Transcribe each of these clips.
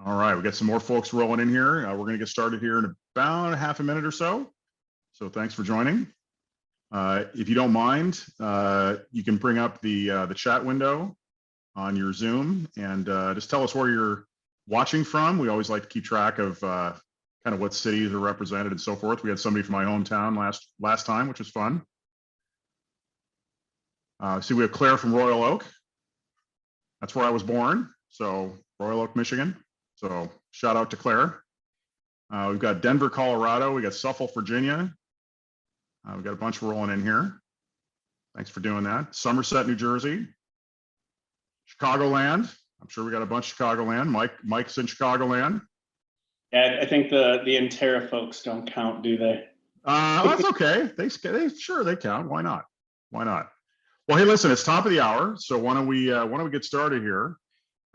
All right, we got some more folks rolling in here. We're going to get started here in about a half a minute or so. So thanks for joining. If you don't mind, you can bring up the chat window on your Zoom and just tell us where you're watching from. We always like to keep track of kind of what cities are represented and so forth. We had somebody from my hometown last time, which was fun. See, we have Claire from Royal Oak. That's where I was born. So Royal Oak, Michigan. So shout out to Claire. We've got Denver, Colorado. We got Suffolk, Virginia. We've got a bunch rolling in here. Thanks for doing that. Somerset, New Jersey. Chicagoland. I'm sure we got a bunch of Chicagoland. Mike's in Chicagoland. Yeah, I think the Entara folks don't count, do they? That's okay. They sure they count. Why not? Why not? Well, hey, listen, it's top of the hour, so why don't we get started here?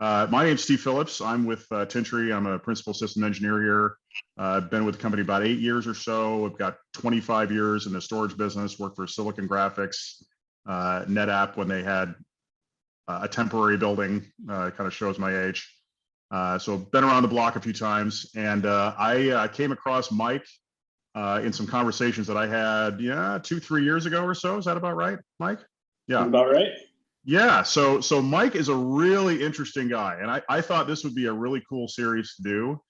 My name's Steve Phillips. I'm with Tintri. I'm a principal system engineer here. I've been with the company about 8 years or so. I've got 25 years in the storage business, worked for Silicon Graphics, NetApp when they had a temporary building, kind of shows my age. So been around the block a few times. And I came across Mike in some conversations that I had, 2-3 years ago or so. Is that about right, Mike? Yeah. About right. Yeah, so Mike is a really interesting guy, and I thought this would be a really cool series to do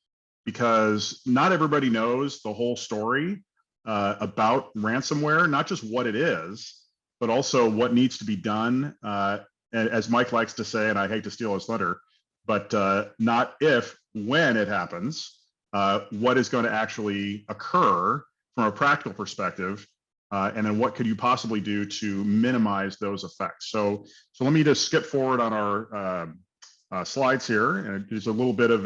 because not everybody knows the whole story about ransomware, not just what it is, but also what needs to be done. And as Mike likes to say, and I hate to steal his thunder, but not if, when it happens, what is going to actually occur from a practical perspective. And then what could you possibly do to minimize those effects? So let me just skip forward on our slides here. And there's a little bit of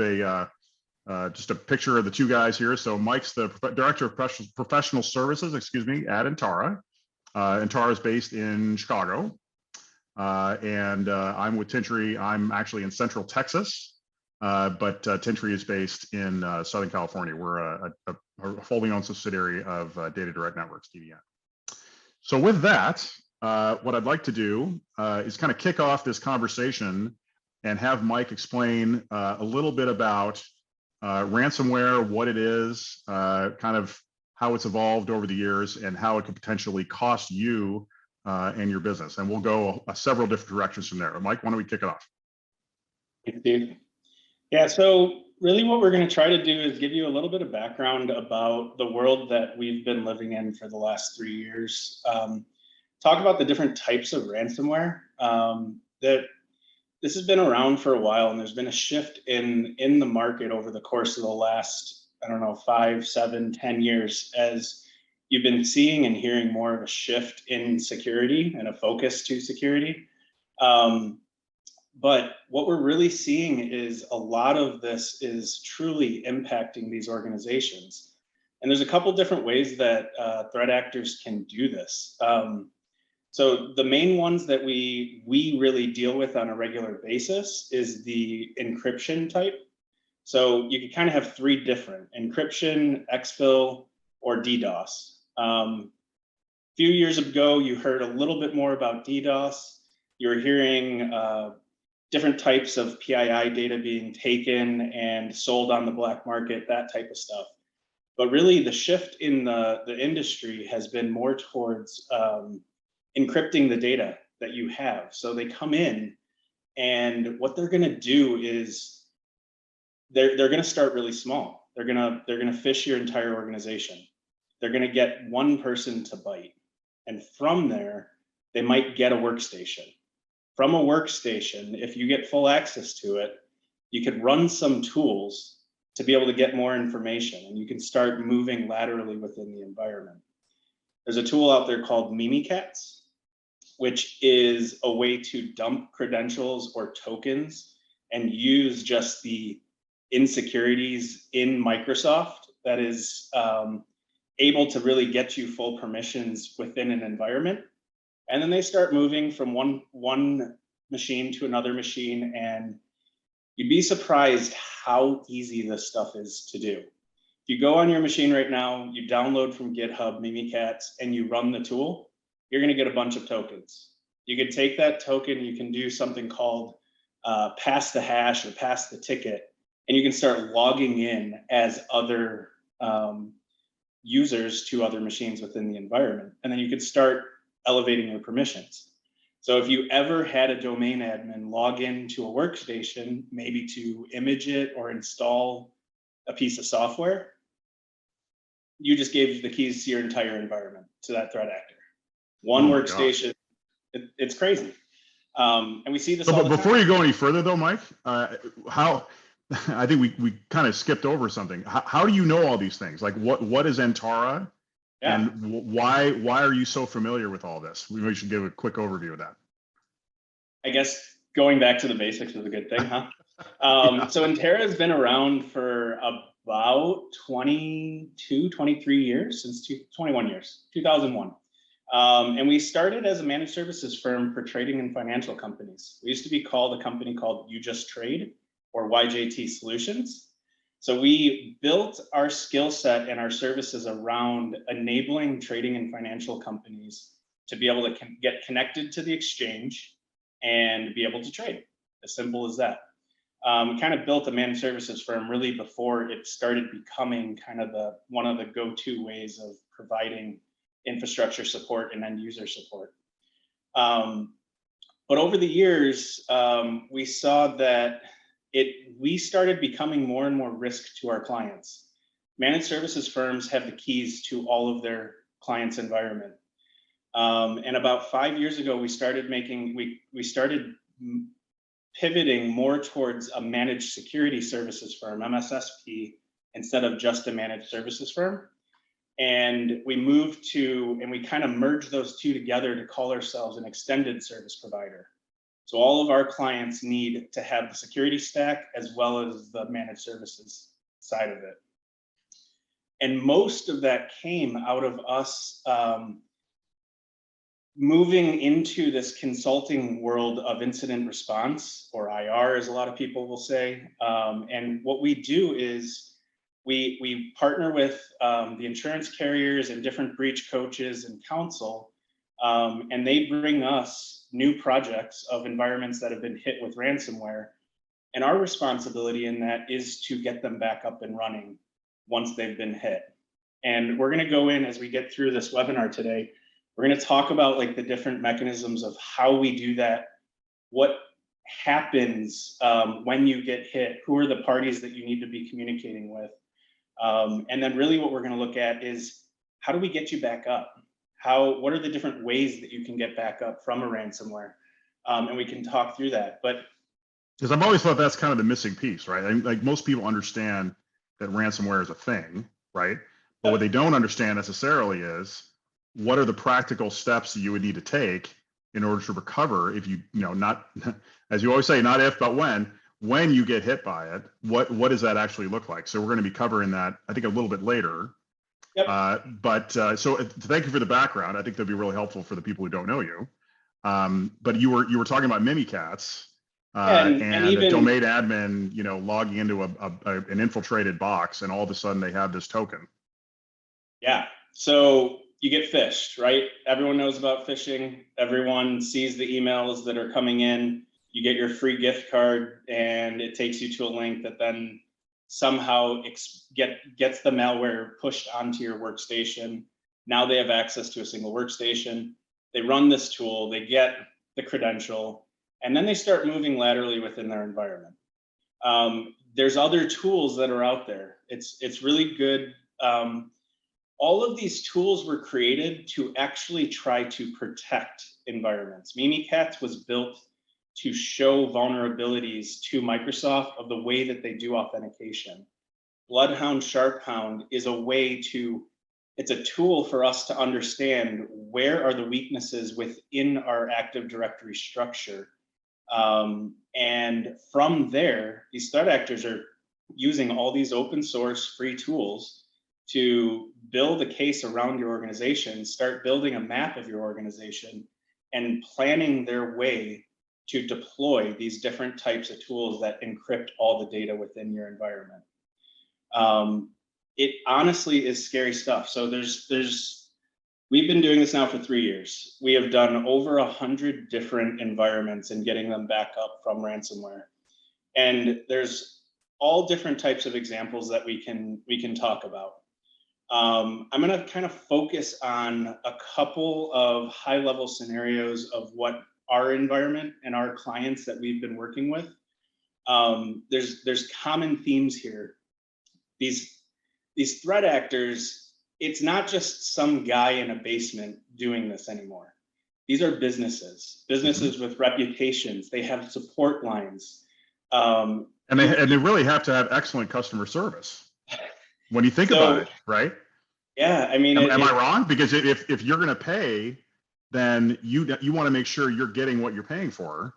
just a picture of the two guys here. So Mike's the Director of Professional Services, at Entara. Entara is based in Chicago. And I'm with Tintri. I'm actually in Central Texas, but Tintri is based in Southern California. We're a wholly owned subsidiary of Data Direct Networks, DDN. So with that, what I'd like to do is kind of kick off this conversation and have Mike explain a little bit about ransomware, what it is, kind of how it's evolved over the years, and how it could potentially cost you and your business. And we'll go several different directions from there. Mike, why don't we kick it off? Thanks, Steve. Yeah, so really what we're going to try to do is give you a little bit of background about the world that we've been living in for the last 3 years. Talk about the different types of ransomware. That this has been around for a while, and there's been a shift in the market over the course of the last, 5, 7, 10 years, as you've been seeing and hearing more of a shift in security and a focus to security. But what we're really seeing is a lot of this is truly impacting these organizations. And there's a couple different ways that threat actors can do this. So the main ones that we really deal with on a regular basis is the encryption type. So you can kind of have 3 different: encryption, exfil, or DDoS. A few years ago, you heard a little bit more about DDoS. You were hearing different types of PII data being taken and sold on the black market, that type of stuff. But really the shift in the industry has been more towards encrypting the data that you have. So they come in, and what they're gonna do is they're gonna start really small. They're gonna phish your entire organization. They're gonna get one person to bite. And from there, they might get a workstation. From a workstation, if you get full access to it, you could run some tools to be able to get more information, and you can start moving laterally within the environment. There's a tool out there called Mimikatz, which is a way to dump credentials or tokens and use just the insecurities in Microsoft that is able to really get you full permissions within an environment. And then they start moving from one machine to another machine, and you'd be surprised how easy this stuff is to do. If you go on your machine right now, you download from GitHub Mimikatz, and you run the tool, you're going to get a bunch of tokens. You could take that token, you can do something called pass the hash or pass the ticket, and you can start logging in as other users to other machines within the environment. And then you can start elevating your permissions. So if you ever had a domain admin log into a workstation, maybe to image it or install a piece of software, you just gave the keys to your entire environment to that threat actor. One workstation, it's crazy. And we see this all the time. Before you go any further though, Mike, how, I think we kind of skipped over something. How do you know all these things? Like what is Entara? Yeah. And why are you so familiar with all this? We should give a quick overview of that. I guess going back to the basics is a good thing, huh? Yeah. So Entara has been around for about 22, 23 years, since 21 years, 2001. And we started as a managed services firm for trading and financial companies. We used to be called a company called You Just Trade, or YJT Solutions. So we built our skill set and our services around enabling trading and financial companies to be able to get connected to the exchange and be able to trade. As simple as that. We kind of built a managed services firm really before it started becoming kind of one of the go-to ways of providing infrastructure support and end user support. But over the years, we saw that we started becoming more and more risk to our clients. Managed services firms have the keys to all of their clients' environment. And about 5 years ago, we started pivoting more towards a managed security services firm, MSSP, instead of just a managed services firm. And we kind of merged those two together to call ourselves an extended service provider. So all of our clients need to have the security stack as well as the managed services side of it. And most of that came out of us moving into this consulting world of incident response, or IR, as a lot of people will say. And what we do is we partner with the insurance carriers and different breach coaches and counsel, and they bring us new projects of environments that have been hit with ransomware. And our responsibility in that is to get them back up and running once they've been hit. And we're going to go in as we get through this webinar today. We're going to talk about like the different mechanisms of how we do that, what happens when you get hit, who are the parties that you need to be communicating with. And then really what we're going to look at is how do we get you back up? What are the different ways that you can get back up from a ransomware? And we can talk through that. But because I've always thought that's kind of the missing piece, right? I mean, like most people understand that ransomware is a thing, right? But what they don't understand necessarily is what are the practical steps that you would need to take in order to recover if not, as you always say, not if, but when you get hit by it, what does that actually look like? So we're going to be covering that, I think, a little bit later. Yep. So thank you for the background. I think that'd be really helpful for the people who don't know you. But you were talking about Mimikatz and even a domain admin, logging into an infiltrated box, and all of a sudden they have this token. Yeah. So you get phished, right? Everyone knows about phishing. Everyone sees the emails that are coming in. You get your free gift card, and it takes you to a link that then somehow gets the malware pushed onto your workstation. Now they have access to a single workstation. They run this tool, they get the credential, and then they start moving laterally within their environment. There's other tools that are out there. It's really good. All of these tools were created to actually try to protect environments. Mimikatz was built to show vulnerabilities to Microsoft of the way that they do authentication. Bloodhound Sharphound is it's a tool for us to understand where are the weaknesses within our Active Directory structure. And from there, these threat actors are using all these open source free tools to build a case around your organization, start building a map of your organization, and planning their way to deploy these different types of tools that encrypt all the data within your environment. It honestly is scary stuff. So we've been doing this now for 3 years. We have done over 100 different environments and getting them back up from ransomware. And there's all different types of examples that we can talk about. I'm going to kind of focus on a couple of high-level scenarios of what our environment and our clients that we've been working with. There's common themes here. These threat actors, it's not just some guy in a basement doing this anymore. These are businesses with reputations. They have support lines. And they really have to have excellent customer service when you think about it, right? Yeah, I mean, am I wrong? Because if you're going to pay, then you want to make sure you're getting what you're paying for.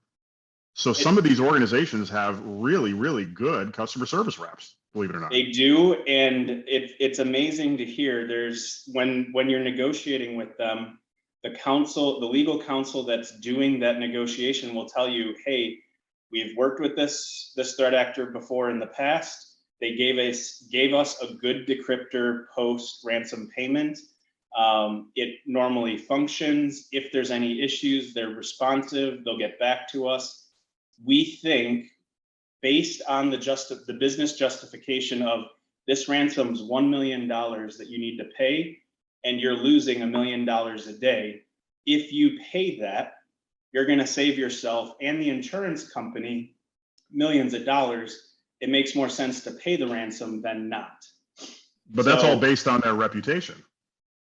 So some of these organizations have really, really good customer service reps, believe it or not. They do, and it's amazing to hear. There's when you're negotiating with them, the legal counsel that's doing that negotiation will tell you, hey, we've worked with this threat actor before in the past. They gave us a good decryptor post ransom payment. It normally functions. If there's any issues, they're responsive. They'll get back to us. We think, based on the business justification of this ransom's $1 million that you need to pay, and you're losing $1 million a day. If you pay that, you're going to save yourself and the insurance company millions of dollars. It makes more sense to pay the ransom than not. But that's all based on their reputation.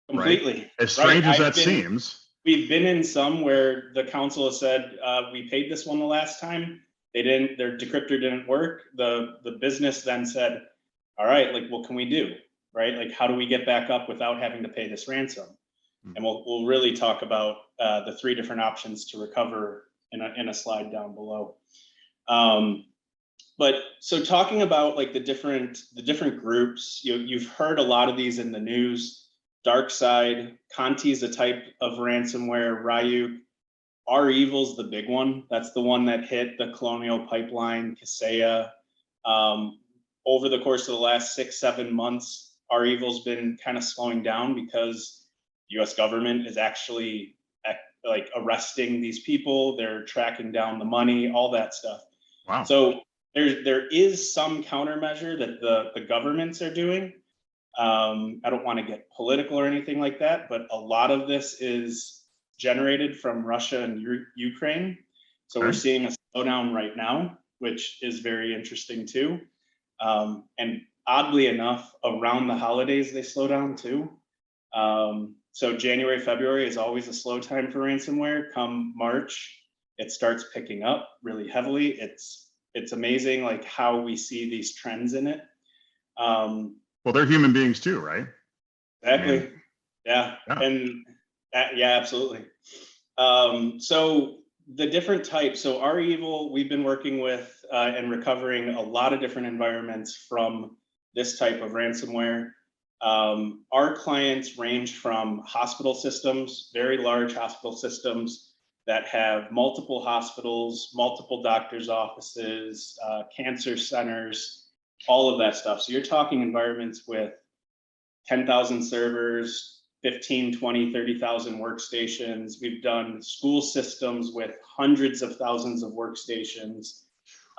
Completely. Right? As strange as that seems. We've been in some where the counsel has said, we paid this one the last time. Their decryptor didn't work. The business then said, all right, like, what can we do? Right? Like, how do we get back up without having to pay this ransom? And we'll really talk about the 3 different options to recover in a slide down below. But so talking about like the different groups, you've heard a lot of these in the news. Dark side, Conti is a type of ransomware. Ryuk, R-Evil's the big one. That's the one that hit the Colonial Pipeline, Kaseya. Over the course of the last 6-7 months, R-Evil's been kind of slowing down because the US government is actually like arresting these people. They're tracking down the money, all that stuff. Wow. So there is some countermeasure that the governments are doing. I don't want to get political or anything like that, but a lot of this is generated from Russia and Ukraine. So we're seeing a slowdown right now, which is very interesting too. And oddly enough, around the holidays, they slow down too. So January, February is always a slow time for ransomware. Come March, it starts picking up really heavily. It's amazing like how we see these trends in it. Well, they're human beings too, right? Exactly. I mean, yeah. And yeah, absolutely. So the different types. So R-Evil, we've been working with and recovering a lot of different environments from this type of ransomware. Our clients range from hospital systems, very large hospital systems that have multiple hospitals, multiple doctors' offices, cancer centers, all of that stuff. So you're talking environments with 10,000 servers, 15, 20, 30,000 workstations. We've done school systems with hundreds of thousands of workstations,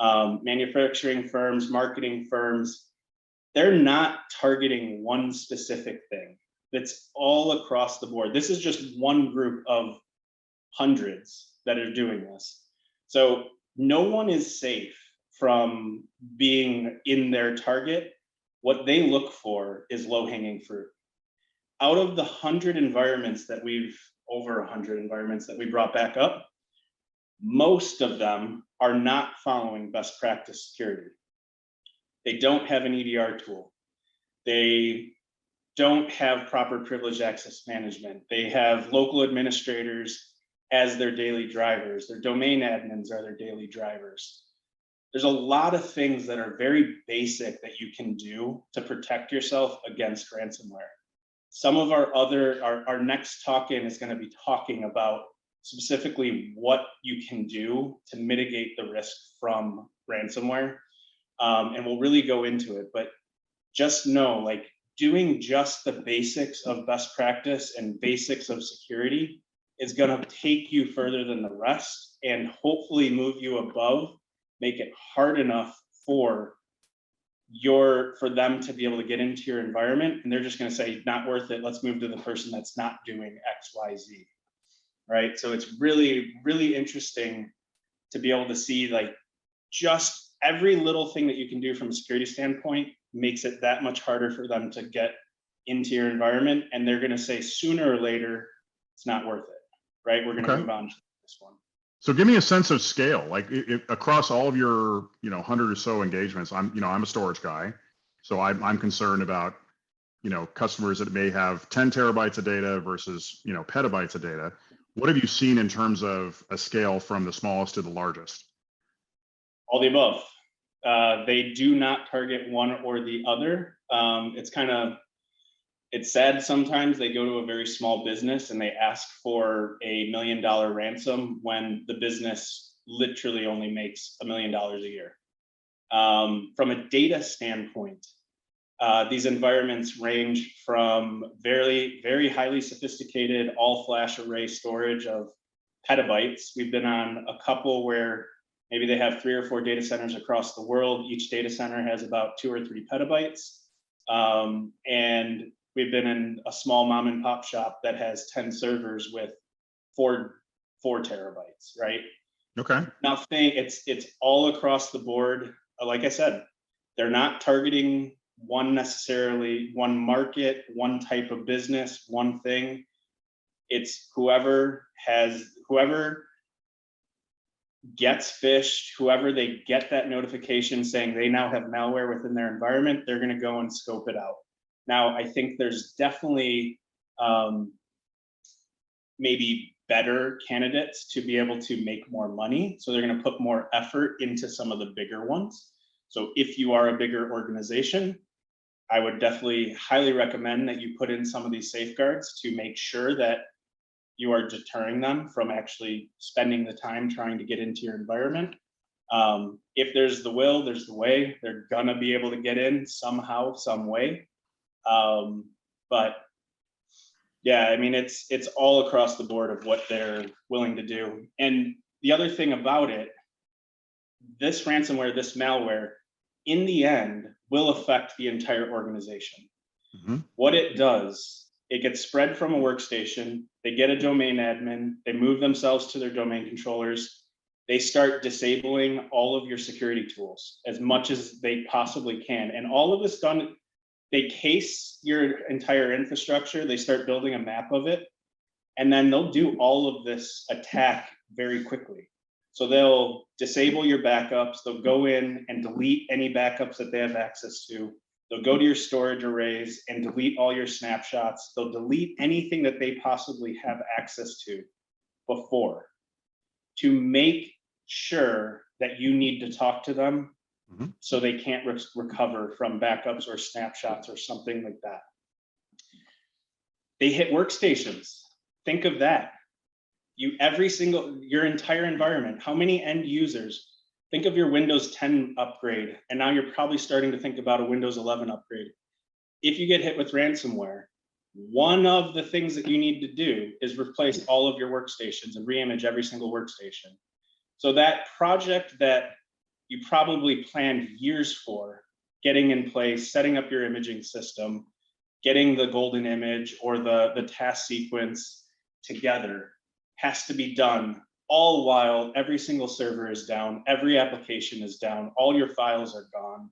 manufacturing firms, marketing firms. They're not targeting one specific thing. It's all across the board. This is just one group of hundreds that are doing this. So no one is safe from being in their target. What they look for is low-hanging fruit. Out of the 100 environments that over 100 environments that we brought back up, most of them are not following best practice security. They don't have an EDR tool. They don't have proper privileged access management. They have local administrators as their daily drivers. Their domain admins are their daily drivers. There's a lot of things that are very basic that you can do to protect yourself against ransomware. Some of our next talk-in is going to be talking about specifically what you can do to mitigate the risk from ransomware. And we'll really go into it, but just know, like, doing just the basics of best practice and basics of security is going to take you further than the rest and hopefully move you above, make it hard enough for for them to be able to get into your environment, and they're just going to say, not worth it. Let's move to the person that's not doing X, Y, Z. Right. So it's really, really interesting to be able to see like just every little thing that you can do from a security standpoint makes it that much harder for them to get into your environment. And they're going to say sooner or later, it's not worth it. Right. We're going to move on to this one. So give me a sense of scale, like across all of your, 100 or so engagements. I'm a storage guy, so I'm concerned about, customers that may have 10 terabytes of data versus, petabytes of data. What have you seen in terms of a scale from the smallest to the largest? All the above. They do not target one or the other. It's sad sometimes they go to a very small business and they ask for $1 million ransom when the business literally only makes $1 million a year. From a data standpoint, these environments range from very, very highly sophisticated all-flash array storage of petabytes. We've been on a couple where maybe they have 3 or 4 data centers across the world. Each data center has about 2 or 3 petabytes. And we've been in a small mom and pop shop that has 10 servers with 4 terabytes, right? Okay. Nothing, it's all across the board. Like I said, they're not targeting one market, one type of business, one thing. It's whoever gets phished, whoever they get that notification saying they now have malware within their environment, they're going to go and scope it out. Now, I think there's definitely maybe better candidates to be able to make more money. So they're going to put more effort into some of the bigger ones. So if you are a bigger organization, I would definitely highly recommend that you put in some of these safeguards to make sure that you are deterring them from actually spending the time trying to get into your environment. If there's the will, there's the way. They're gonna be able to get in somehow, some way. But yeah, I mean, it's all across the board of what they're willing to do. And the other thing about it, this ransomware, this malware, in the end, will affect the entire organization. Mm-hmm. What it does, it gets spread from a workstation. They get a domain admin. They move themselves to their domain controllers. They start disabling all of your security tools as much as they possibly can. And all of this done, they case your entire infrastructure. They start building a map of it. And then they'll do all of this attack very quickly. So they'll disable your backups. They'll go in and delete any backups that they have access to. They'll go to your storage arrays and delete all your snapshots. They'll delete anything that they possibly have access to before, to make sure that you need to talk to them so they can't recover from backups or snapshots or something like that. They hit workstations. Think of that. Your entire environment, how many end users? Think of your Windows 10 upgrade, and now you're probably starting to think about a Windows 11 upgrade. If you get hit with ransomware, one of the things that you need to do is replace all of your workstations and reimage every single workstation. So that project that you probably planned years for, getting in place, setting up your imaging system, getting the golden image or the task sequence together, has to be done all while every single server is down, every application is down, all your files are gone.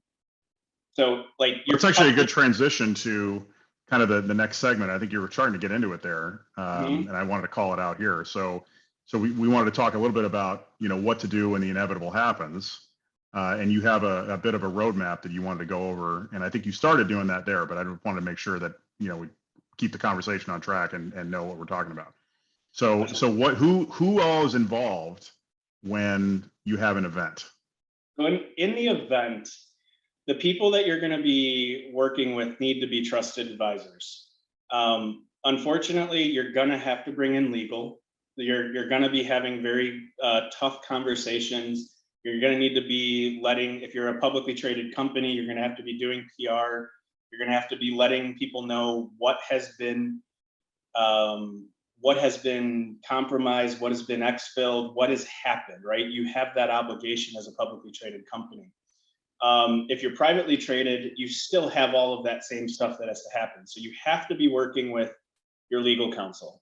So like it's actually a good transition to kind of the next segment. I think you were trying to get into it there, and I wanted to call it out here. So we wanted to talk a little bit about what to do when the inevitable happens, and you have a bit of a roadmap that you wanted to go over, and I think you started doing that there. But I wanted to make sure that we keep the conversation on track and know what we're talking about. So who all is involved when you have an event? In the event, the people that you're going to be working with need to be trusted advisors. Unfortunately, you're going to have to bring in legal. You're going to be having very tough conversations. You're going to need to be if you're a publicly traded company, you're going to have to be doing PR. You're going to have to be letting people know what has been compromised, what has been exfilled, what has happened, right? You have that obligation as a publicly traded company. If you're privately traded, you still have all of that same stuff that has to happen. So you have to be working with your legal counsel.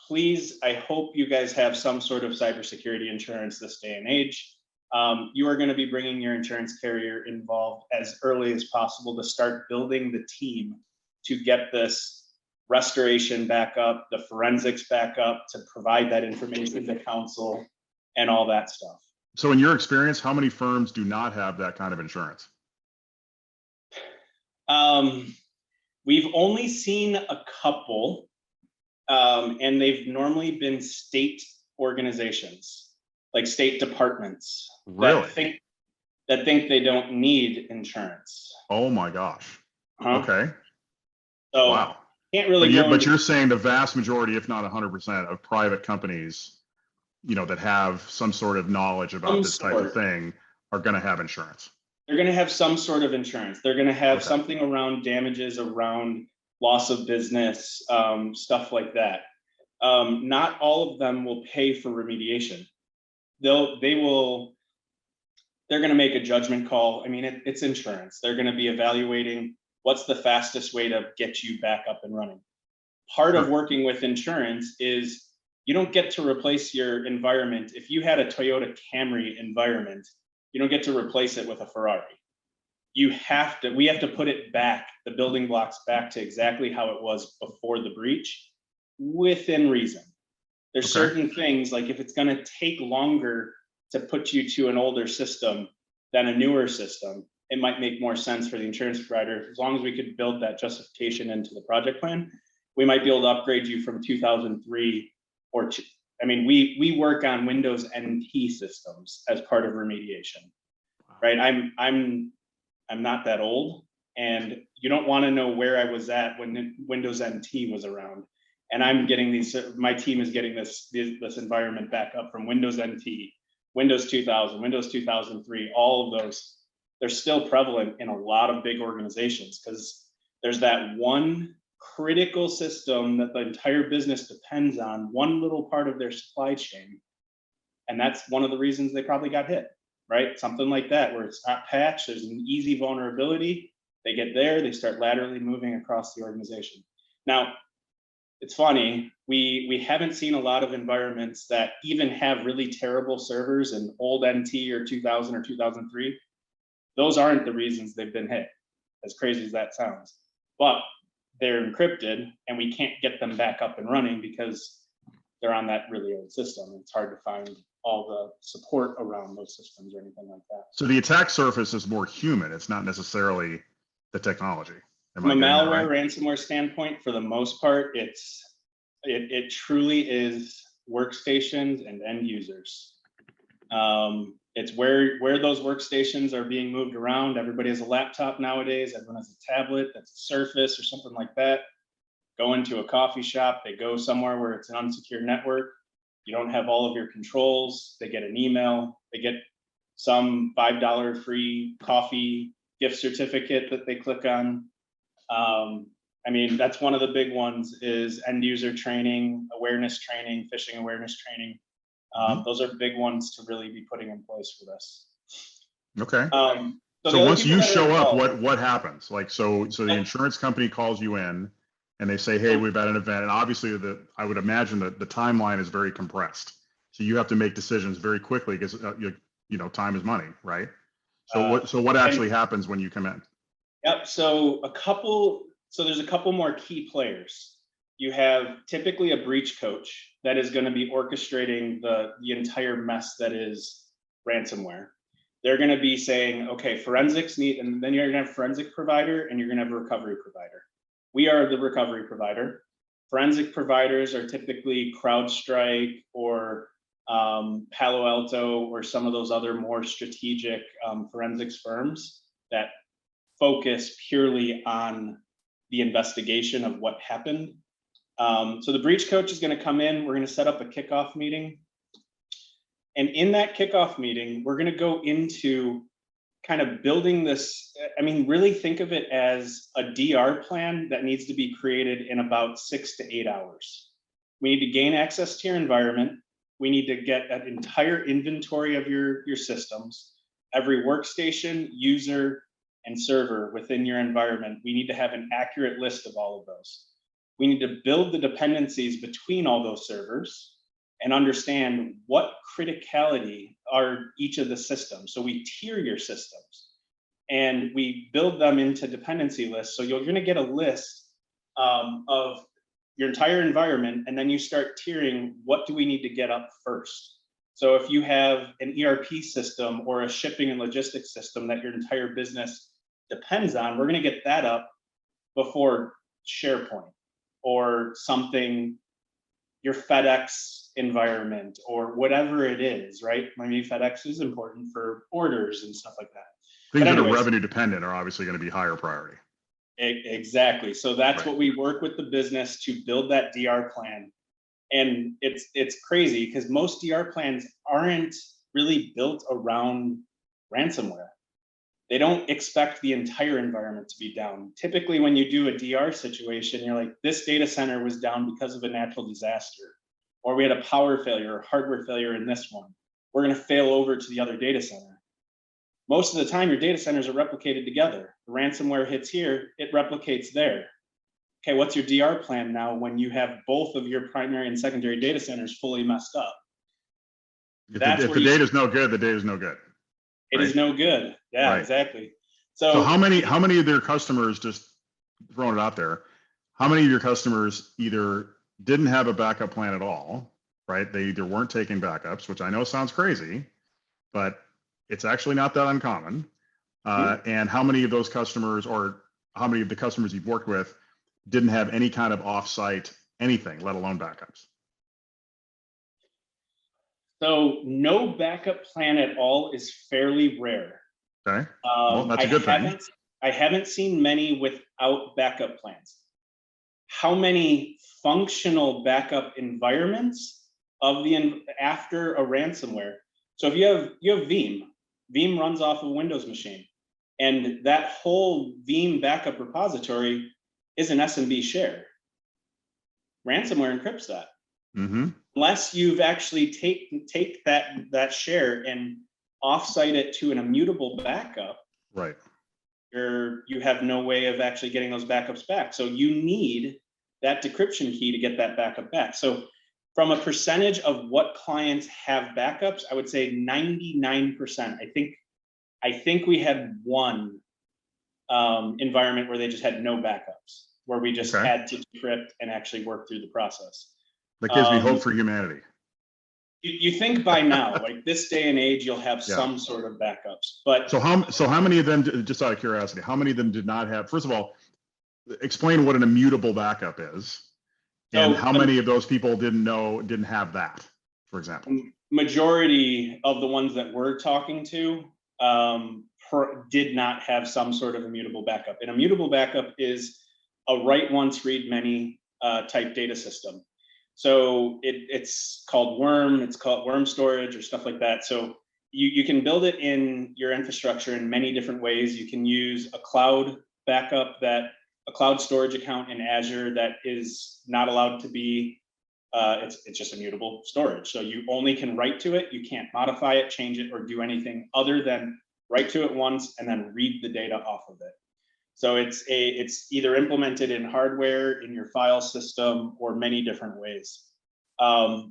Please, I hope you guys have some sort of cybersecurity insurance this day and age. You are going to be bringing your insurance carrier involved as early as possible to start building the team to get this restoration back up, the forensics back up, to provide that information to counsel and all that stuff. So in your experience, how many firms do not have that kind of insurance? We've only seen a couple, and they've normally been state organizations, like state departments, really? that think they don't need insurance. Oh my gosh. Okay. So wow. Can't really. But you're saying the vast majority, if not 100%, of private companies, that have some sort of knowledge about this type of thing are going to have insurance. They're going to have some sort of insurance. They're going to have something around damages, around loss of business, stuff like that. Not all of them will pay for remediation. They're going to make a judgment call. I mean, it's insurance. They're going to be evaluating what's the fastest way to get you back up and running. Part of working with insurance is you don't get to replace your environment. If you had a Toyota Camry environment, you don't get to replace it with a Ferrari. We have to put it back, the building blocks back to exactly how it was before the breach, within reason. There's certain things, like if it's going to take longer to put you to an older system than a newer system, it might make more sense for the insurance provider. As long as we could build that justification into the project plan, we might be able to upgrade you from 2003 or we work on Windows NT systems as part of remediation, right? I'm not that old, and you don't want to know where I was at when Windows NT was around. And I'm getting my team is getting this environment back up from Windows NT, Windows 2000, Windows 2003, all of those. They're still prevalent in a lot of big organizations because there's that one critical system that the entire business depends on, one little part of their supply chain. And that's one of the reasons they probably got hit, right? Something like that, where it's not patched, there's an easy vulnerability. They get there, they start laterally moving across the organization. Now, it's funny, we haven't seen a lot of environments that even have really terrible servers in old NT or 2000 or 2003. Those aren't the reasons they've been hit, as crazy as that sounds. But they're encrypted and we can't get them back up and running because they're on that really old system. It's hard to find all the support around those systems or anything like that. So the attack surface is more human. It's not necessarily the technology. From a malware ransomware standpoint, for the most part, it truly is workstations and end users. It's where those workstations are being moved around. Everybody has a laptop nowadays. Everyone has a tablet that's a Surface or something like that. Go into a coffee shop. They go somewhere where it's an unsecured network. You don't have all of your controls. They get an email. They get some $5 free coffee gift certificate that they click on. That's one of the big ones is end user training, awareness training, phishing awareness training. Those are big ones to really be putting in place for this. Okay. So once you show up, what happens? So the insurance company calls you in and they say, hey, we've had an event. And obviously I would imagine that the timeline is very compressed. So you have to make decisions very quickly because time is money, right? So what actually happens when you come in? Yep. So there's a couple more key players. You have typically a breach coach that is going to be orchestrating the entire mess that is ransomware. They're going to be saying, okay, forensics need, and then you're going to have a forensic provider and you're going to have a recovery provider. We are the recovery provider. Forensic providers are typically CrowdStrike or Palo Alto or some of those other more strategic forensics firms that focus purely on the investigation of what happened. So the breach coach is going to come in. We're going to set up a kickoff meeting. And in that kickoff meeting, we're going to go into kind of building this. Really think of it as a DR plan that needs to be created in about 6 to 8 hours. We need to gain access to your environment. We need to get an entire inventory of your systems. Every workstation, user, and server within your environment, we need to have an accurate list of all of those. We need to build the dependencies between all those servers and understand what criticality are each of the systems. So we tier your systems and we build them into dependency lists. So you're going to get a list of your entire environment, and then you start tiering what do we need to get up first. So if you have an ERP system or a shipping and logistics system that your entire business depends on, we're going to get that up before SharePoint or something, your FedEx environment or whatever it is, right? Maybe FedEx is important for orders and stuff like that. Things that are revenue dependent are obviously going to be higher priority. Exactly. So that's what we work with the business to build that DR plan. And it's crazy because most DR plans aren't really built around ransomware. They don't expect the entire environment to be down. Typically, when you do a DR situation, you're like, this data center was down because of a natural disaster, or we had a power failure or hardware failure in this one. We're going to fail over to the other data center. Most of the time, your data centers are replicated together. The ransomware hits here, it replicates there. Okay, what's your DR plan now when you have both of your primary and secondary data centers fully messed up? If the data is no good, the data is no good. It is no good. Yeah, exactly. So how many of their customers, just throwing it out there, how many of your customers either didn't have a backup plan at all, right? They either weren't taking backups, which I know sounds crazy, but it's actually not that uncommon. And how many of those customers, or how many of the customers you've worked with, didn't have any kind of offsite anything, let alone backups? So no backup plan at all is fairly rare. Okay, well, that's a good thing. I haven't seen many without backup plans. How many functional backup environments of after a ransomware? So if you have Veeam runs off of a Windows machine, and that whole Veeam backup repository is an SMB share. Ransomware encrypts that. Unless you've actually take that share and offsite it to an immutable backup, right? You have no way of actually getting those backups back. So you need that decryption key to get that backup back. So from a percentage of what clients have backups, I would say 99%. I think we had one environment where they just had no backups, where we just had to decrypt and actually work through the process. That gives me hope for humanity. You think by now, like this day and age, you'll have some sort of backups. But so how many of them, just out of curiosity, how many of them did not have? First of all, explain what an immutable backup is, and how many of those people didn't have that, for example. Majority of the ones that we're talking to did not have some sort of immutable backup. An immutable backup is a write once, read many type data system. So it's called worm, it's called worm storage or stuff like that. So you can build it in your infrastructure in many different ways. You can use a cloud backup, a cloud storage account in Azure that is not allowed to be, it's just immutable storage. So you only can write to it. You can't modify it, change it, or do anything other than write to it once and then read the data off of it. So it's either implemented in hardware, in your file system, or many different ways. And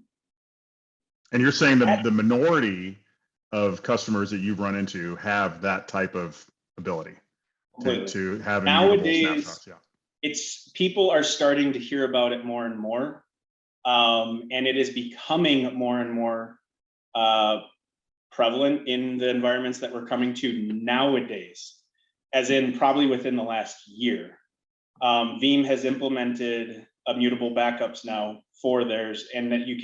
you're saying the minority of customers that you've run into have that type of ability to have nowadays snapshots. People are starting to hear about it more and more, and it is becoming more and more prevalent in the environments that we're coming to nowadays, as in probably within the last year. Veeam has implemented immutable backups now for theirs, and that you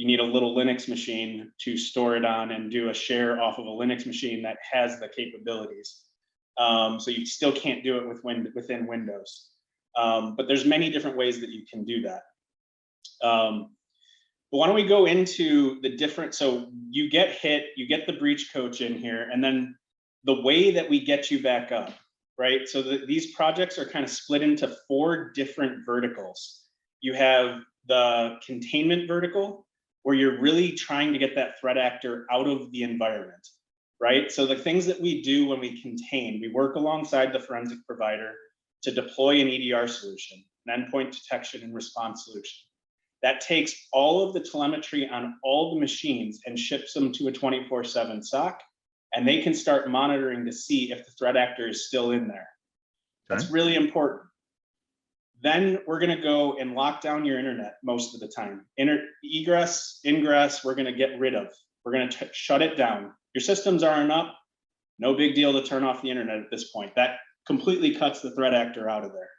need a little Linux machine to store it on and do a share off of a Linux machine that has the capabilities. So you still can't do it within Windows. But there's many different ways that you can do that. But why don't we go into the different, so you get hit, you get the breach coach in here, and then the way that we get you back up, right? So these projects are kind of split into 4 different verticals. You have the containment vertical, where you're really trying to get that threat actor out of the environment. right? So the things that we do when we contain, we work alongside the forensic provider to deploy an EDR solution, an endpoint detection and response solution. That takes all of the telemetry on all the machines and ships them to a 24/7 SOC, and they can start monitoring to see if the threat actor is still in there. That's really important. Then we're going to go and lock down your internet most of the time. Egress, ingress, we're going to get rid of. We're going to shut it down. Your systems aren't up. No big deal to turn off the internet at this point. That completely cuts the threat actor out of there.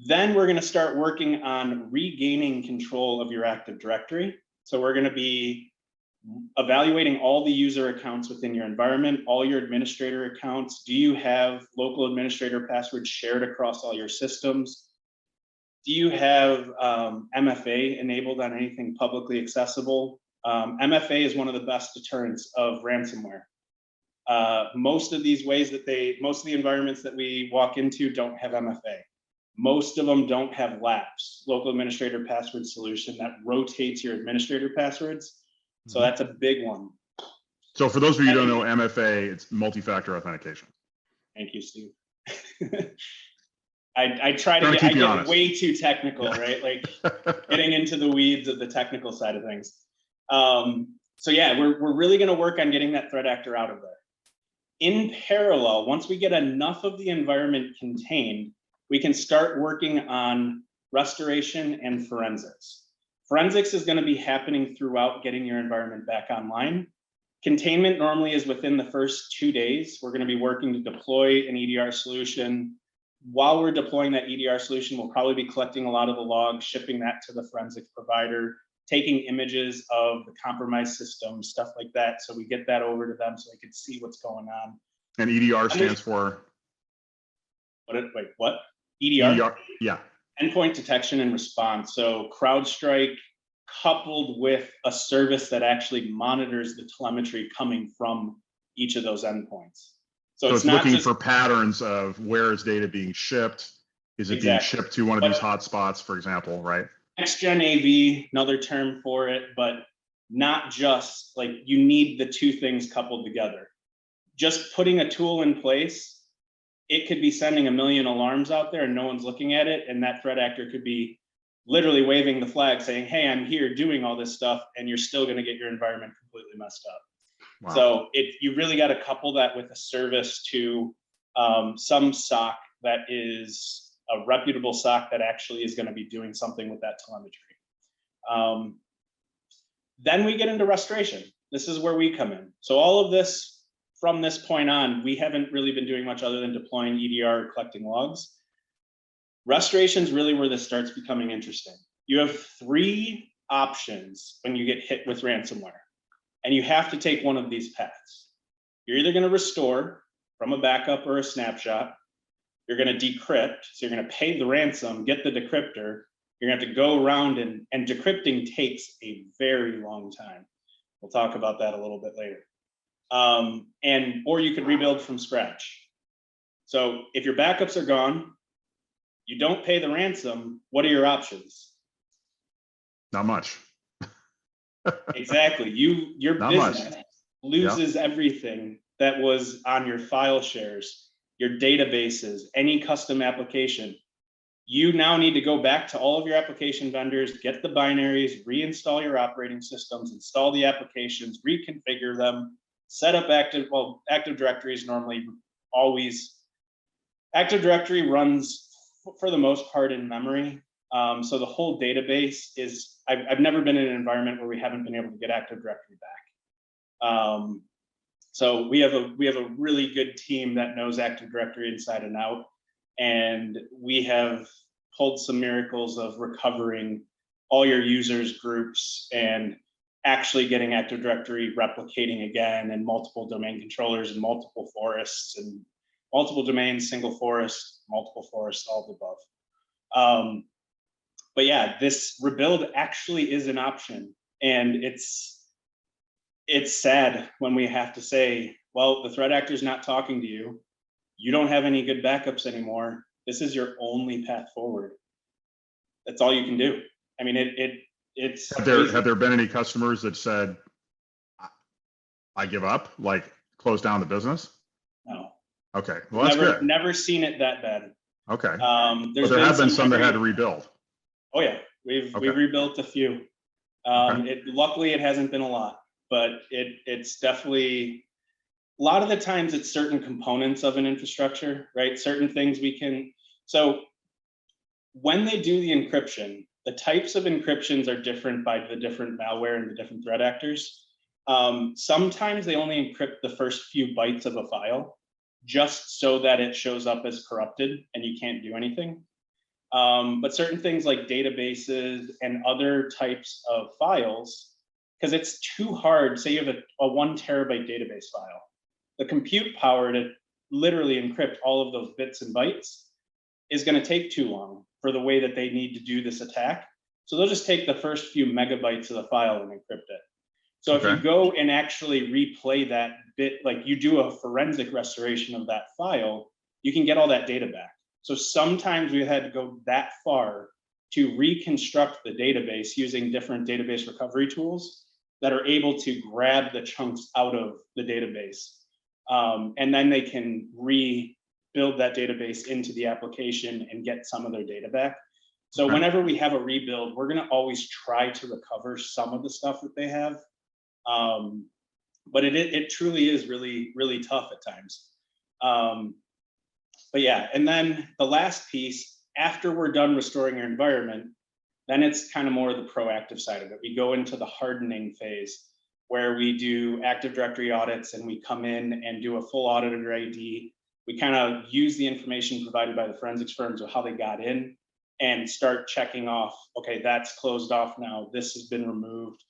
Then we're going to start working on regaining control of your Active Directory. So we're going to be evaluating all the user accounts within your environment, all your administrator accounts. Do you have local administrator passwords shared across all your systems? Do you have MFA enabled on anything publicly accessible? MFA is one of the best deterrents of ransomware. Most of these ways that most of the environments that we walk into don't have MFA. Most of them don't have LAPS, local administrator password solution, that rotates your administrator passwords. So that's a big one. So for those of you who don't know MFA, it's multi-factor authentication. Thank you, Steve. I try to get way too technical, right? Like getting into the weeds of the technical side of things. So yeah, we're really going to work on getting that threat actor out of there. In parallel, once we get enough of the environment contained, we can start working on restoration and forensics. Forensics is going to be happening throughout getting your environment back online. Containment normally is within the first 2 days. We're going to be working to deploy an EDR solution. While we're deploying that EDR solution, we'll probably be collecting a lot of the logs, shipping that to the forensics provider, taking images of the compromised system, stuff like that. So we get that over to them so they can see what's going on. And EDR stands for? What? EDR? Yeah. Endpoint detection and response. So CrowdStrike coupled with a service that actually monitors the telemetry coming from each of those endpoints. So it's not looking for patterns of where is data being shipped? Is it being shipped to one of these hotspots, for example, right? Next-gen AV, another term for it, but not just like you need the two things coupled together. Just putting a tool in place, it could be sending a million alarms out there and no one's looking at it. And that threat actor could be literally waving the flag saying, hey, I'm here doing all this stuff. And you're still going to get your environment completely messed up. Wow. So you really got to couple that with a service to some SOC that is a reputable SOC that actually is going to be doing something with that telemetry. Then we get into restoration. This is where we come in. So all of this, from this point on, we haven't really been doing much other than deploying EDR or collecting logs. Restoration is really where this starts becoming interesting. You have 3 options when you get hit with ransomware, and you have to take one of these paths. You're either going to restore from a backup or a snapshot. You're going to decrypt, so you're going to pay the ransom, get the decryptor. You're going to have to go around and decrypting takes a very long time. We'll talk about that a little bit later. Or you could rebuild from scratch. So if your backups are gone, you don't pay the ransom, what are your options? Not much. Exactly. Your business loses everything that was on your file shares, your databases, any custom application. You now need to go back to all of your application vendors, get the binaries, reinstall your operating systems, install the applications, reconfigure them, set up Active Directory is normally always, Active Directory runs for the most part in memory. So the whole database is, I've never been in an environment where we haven't been able to get Active Directory back. So we have a really good team that knows Active Directory inside and out. And we have pulled some miracles of recovering all your users groups and actually getting Active Directory replicating again, and multiple domain controllers and multiple forests and multiple domains, single forest, multiple forests, all of the above. But yeah, this rebuild actually is an option, and it's sad when we have to say, well, the threat actor is not talking to you. You don't have any good backups anymore. This is your only path forward. That's all you can do. I mean, it's. Have there been any customers that said, I give up? Like, close down the business? No. Okay, well, that's good. Never seen it that bad. Okay. There's But there have been some that very, had to rebuild. Oh yeah, we've rebuilt a few. Okay. Luckily it hasn't been a lot, but it's definitely, a lot of the times it's certain components of an infrastructure, right? Certain things we can, so when they do the encryption, the types of encryptions are different by the different malware and the different threat actors. Sometimes they only encrypt the first few bytes of a file just so that it shows up as corrupted and you can't do anything. But certain things like databases and other types of files, because it's too hard, say you have a 1 terabyte database file, the compute power to literally encrypt all of those bits and bytes is going to take too long for the way that they need to do this attack. So they'll just take the first few megabytes of the file and encrypt it. So if you go and actually replay that bit, like you do a forensic restoration of that file, you can get all that data back. So sometimes we had to go that far to reconstruct the database using different database recovery tools that are able to grab the chunks out of the database. And then they can rebuild that database into the application and get some of their data back. So whenever we have a rebuild, we're going to always try to recover some of the stuff that they have. But it truly is really, really tough at times. But yeah, and then the last piece, after we're done restoring your environment, then it's kind of more the proactive side of it. We go into the hardening phase where we do Active Directory audits and we come in and do a full audit of your ID. We kind of use the information provided by the forensics firms of how they got in and start checking off, okay, that's closed off now, this has been removed.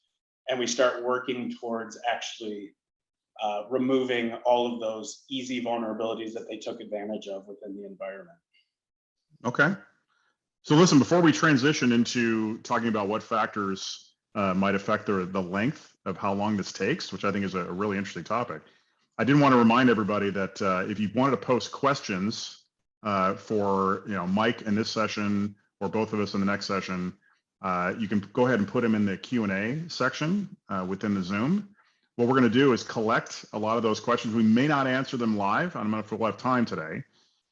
And we start working towards actually removing all of those easy vulnerabilities that they took advantage of within the environment. Okay. So listen, before we transition into talking about what factors might affect the length of how long this takes, which I think is a really interesting topic, I did want to remind everybody that if you wanted to post questions for Mike in this session or both of us in the next session, you can go ahead and put them in the Q&A section within the Zoom. What we're going to do is collect a lot of those questions. We may not answer them live. I don't know if we'll have time today,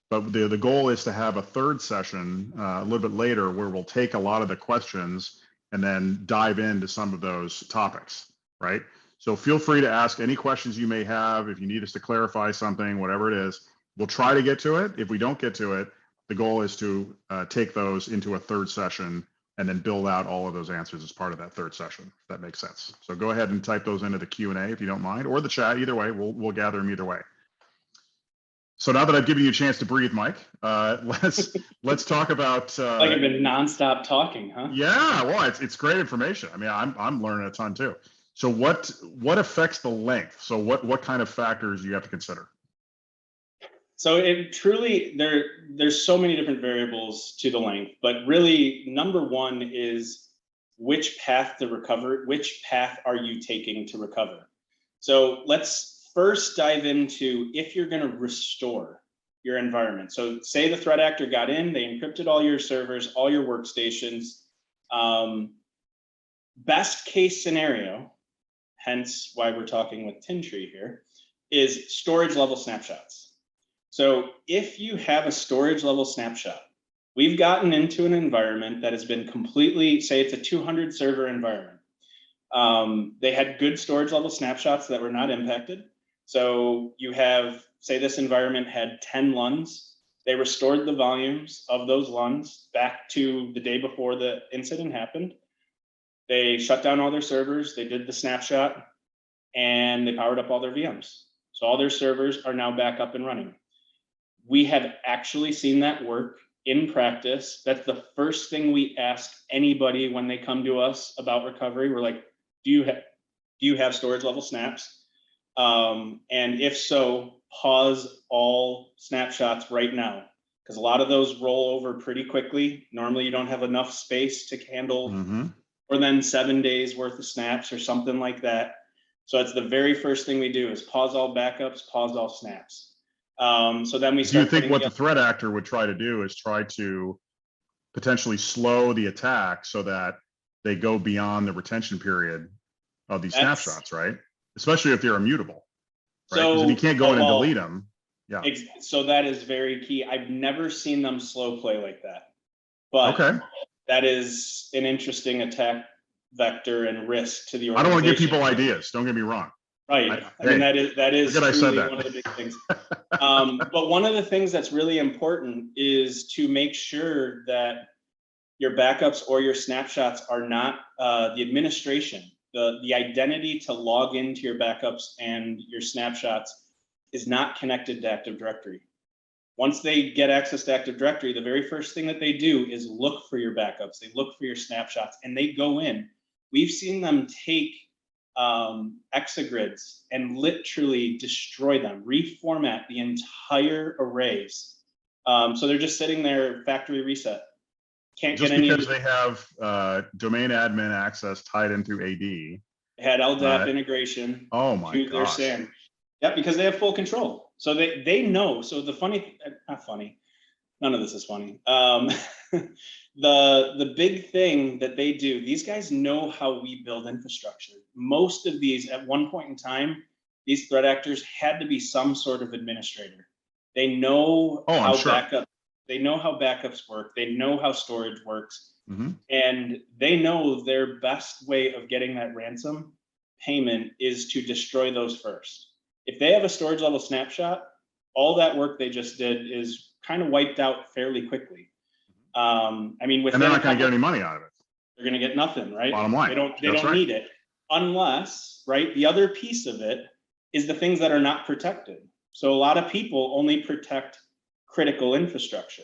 but the goal is to have a third session a little bit later where we'll take a lot of the questions and then dive into some of those topics, right? So feel free to ask any questions you may have. If you need us to clarify something, whatever it is, we'll try to get to it. If we don't get to it, the goal is to take those into a third session and then build out all of those answers as part of that third session, if that makes sense. So go ahead and type those into the Q&A if you don't mind, or the chat, either way, we'll gather them either way. So now that I've given you a chance to breathe, Mike, let's talk about. Like I've been nonstop talking, huh? Yeah, well, it's great information. I mean, I'm learning a ton too. So what affects the length? So what kind of factors do you have to consider? So it truly, there's so many different variables to the length, but really number one is which path to recover, which path are you taking to recover? So let's first dive into if you're going to restore your environment. So say the threat actor got in, they encrypted all your servers, all your workstations. Best case scenario, hence why we're talking with Tintri here, is storage level snapshots. So if you have a storage level snapshot, we've gotten into an environment that has been completely, say it's a 200 server environment. They had good storage level snapshots that were not impacted. So you have, say this environment had 10 LUNs. They restored the volumes of those LUNs back to the day before the incident happened. They shut down all their servers, they did the snapshot, and they powered up all their VMs. So all their servers are now back up and running. We have actually seen that work in practice. That's the first thing we ask anybody when they come to us about recovery. We're like, do you have storage level snaps? And if so, pause all snapshots right now, because a lot of those roll over pretty quickly. Normally you don't have enough space to handle more than 7 days worth of snaps or something like that. So it's the very first thing we do is pause all backups, pause all snaps. So then we start. Do you think what the threat actor would try to do is try to potentially slow the attack so that they go beyond the retention period of these snapshots, right? Especially if they're immutable. right? Because if you can't go in and delete them, yeah. So that is very key. I've never seen them slow play like that, but okay. that is an interesting attack vector and risk to the organization. I don't want to give people ideas. Don't get me wrong. Right. I mean, that is truly one of the big things. But one of the things that's really important is to make sure that your backups or your snapshots are not the administration, the identity to log into your backups and your snapshots is not connected to Active Directory. Once they get access to Active Directory, the very first thing that they do is look for your backups. They look for your snapshots and they go in. We've seen them take exagrids and literally destroy them, reformat the entire arrays. So they're just sitting there, factory reset. Can't just get any because they have domain admin access tied in through AD. Had LDAP integration. Oh my gosh. Their SAN. Yeah, because they have full control. So they know. So the funny, not funny, none of this is funny. The big thing that they do, these guys know how we build infrastructure. Most of these, at one point in time, these threat actors had to be some sort of administrator. They know how they know how backups work. They know how storage works. Mm-hmm. And they know their best way of getting that ransom payment is to destroy those first. If they have a storage level snapshot, all that work they just did is kind of wiped out fairly quickly. I mean, and they're not going to get any money out of it. They're going to get nothing, right? Bottom line. They don't need it unless, right? The other piece of it is the things that are not protected. So a lot of people only protect critical infrastructure,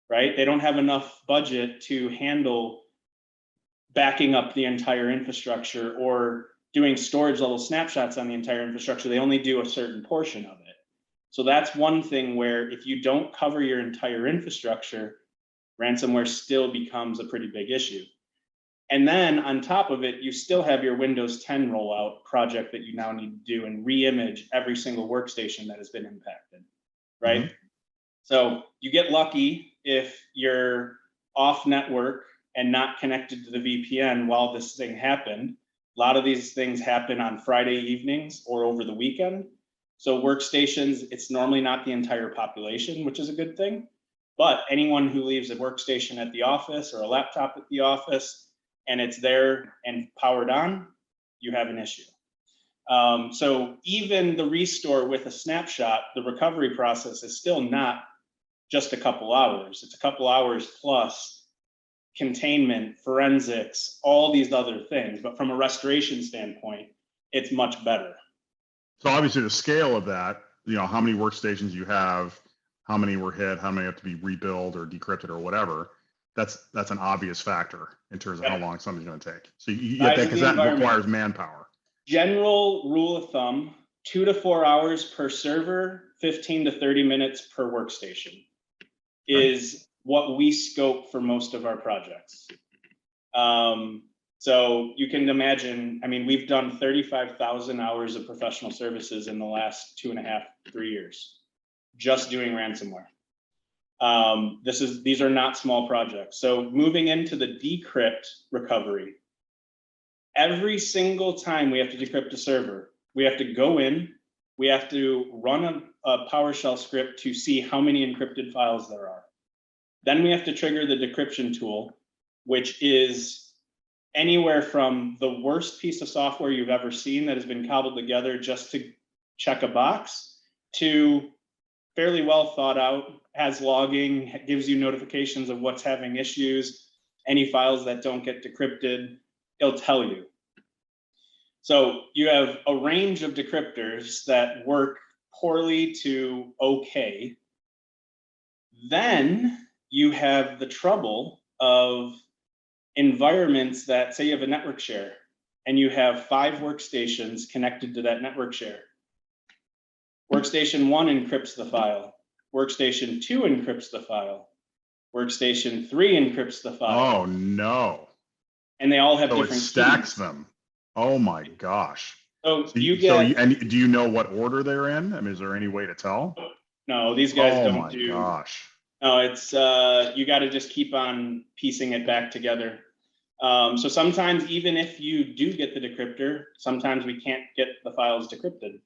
right? They don't have enough budget to handle backing up the entire infrastructure or doing storage level snapshots on the entire infrastructure. They only do a certain portion of it. So that's one thing where if you don't cover your entire infrastructure, ransomware still becomes a pretty big issue. And then on top of it, you still have your Windows 10 rollout project that you now need to do and re-image every single workstation that has been impacted, right? Mm-hmm. So you get lucky if you're off network and not connected to the VPN while this thing happened. A lot of these things happen on Friday evenings or over the weekend. So workstations, it's normally not the entire population, which is a good thing. But anyone who leaves a workstation at the office or a laptop at the office and it's there and powered on, you have an issue. So even the restore with a snapshot, the recovery process is still not just a couple hours. It's a couple hours plus containment, forensics, all these other things. But from a restoration standpoint, it's much better. So obviously the scale of that, you know, how many workstations you have, how many were hit, how many have to be rebuilt or decrypted or whatever, that's an obvious factor in terms of how long something's going to take. So you get that because that requires manpower. General rule of thumb, 2 to 4 hours per server, 15 to 30 minutes per workstation is what we scope for most of our projects. So you can imagine, I mean, we've done 35,000 hours of professional services in the last 2.5, 3 years, just doing ransomware. These are not small projects. So moving into the decrypt recovery, every single time we have to decrypt a server, we have to go in, we have to run a PowerShell script to see how many encrypted files there are. Then we have to trigger the decryption tool, which is anywhere from the worst piece of software you've ever seen that has been cobbled together just to check a box to fairly well thought out, has logging, gives you notifications of what's having issues, any files that don't get decrypted, it'll tell you. So you have a range of decryptors that work poorly to okay. Then you have the trouble of environments that, say you have a network share and you have 5 workstations connected to that network share. Workstation 1 encrypts the file. Workstation 2 encrypts the file. Workstation 3 encrypts the file. Oh no. And they all have different keys. So it stacks keys. them. Oh my gosh. So you get. And do you know what order they're in? I mean, is there any way to tell? No, these guys don't do. Oh my gosh. No, it's you got to just keep on piecing it back together. So sometimes even if you do get the decryptor, sometimes we can't get the files decrypted.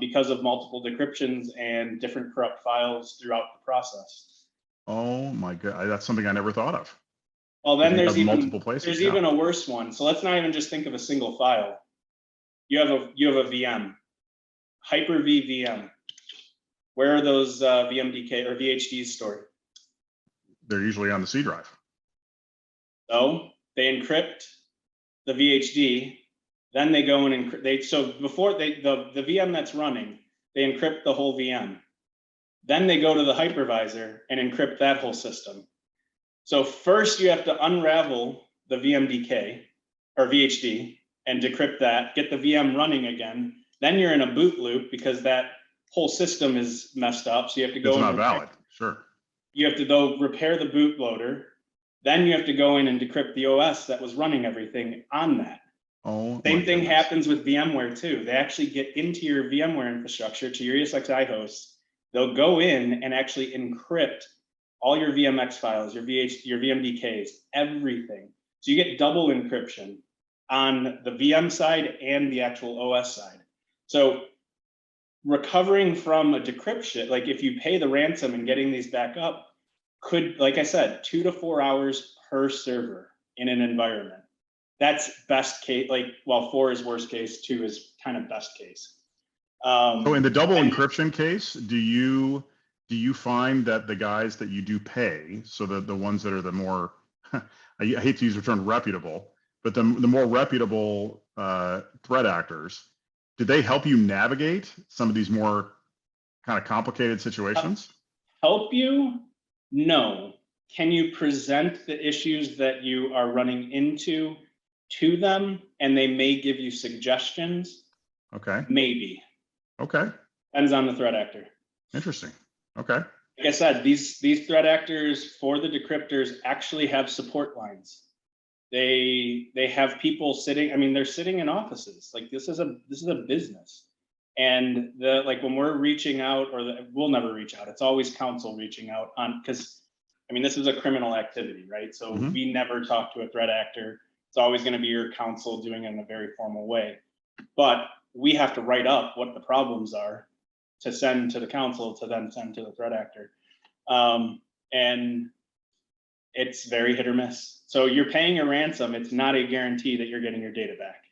because of multiple decryptions and different corrupt files throughout the process. Oh my God, that's something I never thought of. Well, then There's multiple places. There's even a worse one. So let's not even just think of a single file. You have a VM, Hyper-V VM. Where are those VMDK or VHDs stored? They're usually on the C drive. So they encrypt the VHD, then they go and encrypt. So before the VM that's running, they encrypt the whole VM. Then they go to the hypervisor and encrypt that whole system. So first you have to unravel the VMDK or VHD and decrypt that, get the VM running again. Then you're in a boot loop because that whole system is messed up. So you have to go. It's not valid. Sure. You have to go repair the bootloader. Then you have to go in and decrypt the OS that was running everything on that. Oh, same thing happens with VMware too. They actually get into your VMware infrastructure, to your ESXi hosts. They'll go in and actually encrypt all your VMX files, your VMDKs, everything. So you get double encryption on the VM side and the actual OS side. So recovering from a decryption, like if you pay the ransom and getting these back up, could, like I said, 2 to 4 hours per server in an environment. That's best case. Like, well, 4 is worst case, 2 is kind of best case. So in the double encryption case, do you find that the guys that you do pay, so that the ones that are the more, I hate to use the term reputable, but the more reputable threat actors, do they help you navigate some of these more kind of complicated situations? Help you? No. Can you present the issues that you are running into to them, and they may give you suggestions? Okay. Maybe. Okay. Depends on the threat actor. Interesting. Okay. Like I said, these threat actors for the decryptors actually have support lines. They have people sitting. I mean, they're sitting in offices. Like this is a business, and like when we're reaching out, we'll never reach out. It's always counsel reaching out on, because I mean this is a criminal activity, right? So we never talk to a threat actor. It's always going to be your counsel doing it in a very formal way, but we have to write up what the problems are to send to the council to then send to the threat actor. And it's very hit or miss. So you're paying a ransom. It's not a guarantee that you're getting your data back,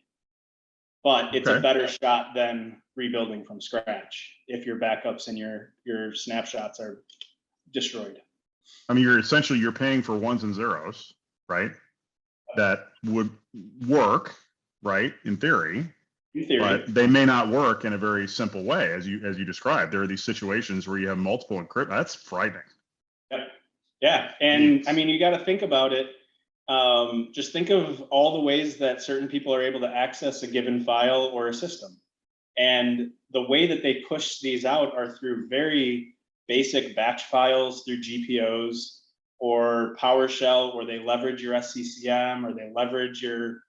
but it's a better shot than rebuilding from scratch if your backups and your snapshots are destroyed. I mean, you're paying for ones and zeros, right? That would work, right? In theory. But they may not work in a very simple way, as you described. There are these situations where you have multiple encrypt. That's frightening. Yep. Yeah, and I mean, you got to think about it. Just think of all the ways that certain people are able to access a given file or a system, and the way that they push these out are through very basic batch files through GPOs or PowerShell, where they leverage your SCCM or they leverage your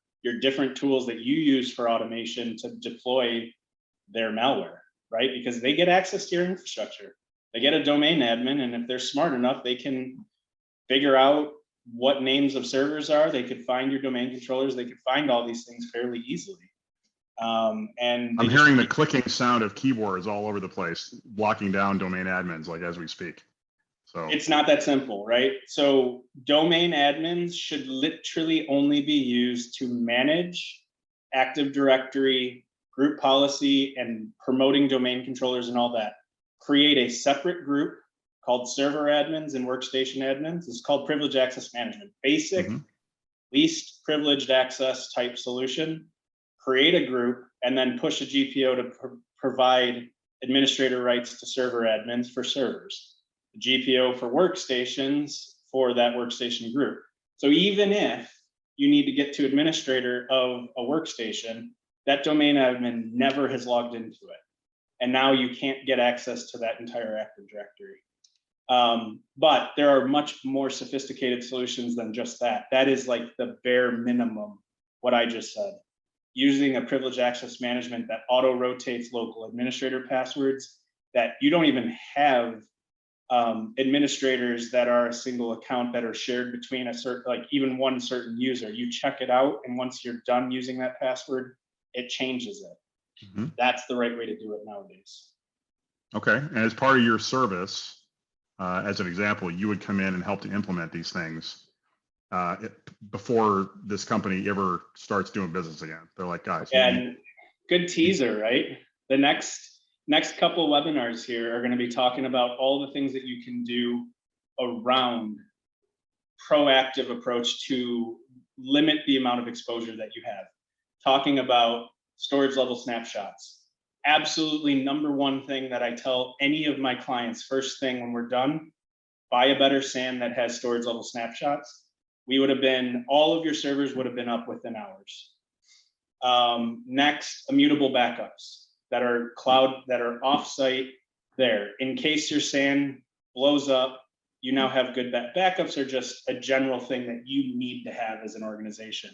different tools that you use for automation to deploy their malware, right? Because they get access to your infrastructure. They get a domain admin, and if they're smart enough, they can figure out what names of servers are. They could find your domain controllers. They could find all these things fairly easily. And I'm hearing the clicking sound of keyboards all over the place, locking down domain admins, like as we speak. So it's not that simple, right? So domain admins should literally only be used to manage Active Directory, group policy, and promoting domain controllers and all that. Create a separate group called server admins and workstation admins. It's called privileged access management. Basic, least privileged access type solution. Create a group and then push a GPO to provide administrator rights to server admins for servers. GPO for workstations for that workstation group. So even if you need to get to administrator of a workstation, that domain admin never has logged into it. And now you can't get access to that entire Active Directory. But there are much more sophisticated solutions than just that. That is like the bare minimum, what I just said. Using a privileged access management that auto rotates local administrator passwords, that you don't even have administrators that are a single account that are shared between a certain, like even one certain user. You check it out, and once you're done using that password, it changes it. That's the right way to do it nowadays. Okay, and as part of your service, as an example, you would come in and help to implement these things before this company ever starts doing business again. They're like, guys. And good teaser, right? The next couple webinars here are going to be talking about all the things that you can do around proactive approach to limit the amount of exposure that you have. Talking about storage level snapshots. Absolutely number one thing that I tell any of my clients first thing when we're done, buy a better SAN that has storage level snapshots. All of your servers would have been up within hours. Next, immutable backups that are cloud, that are offsite there. In case your SAN blows up, you now have good backups are just a general thing that you need to have as an organization.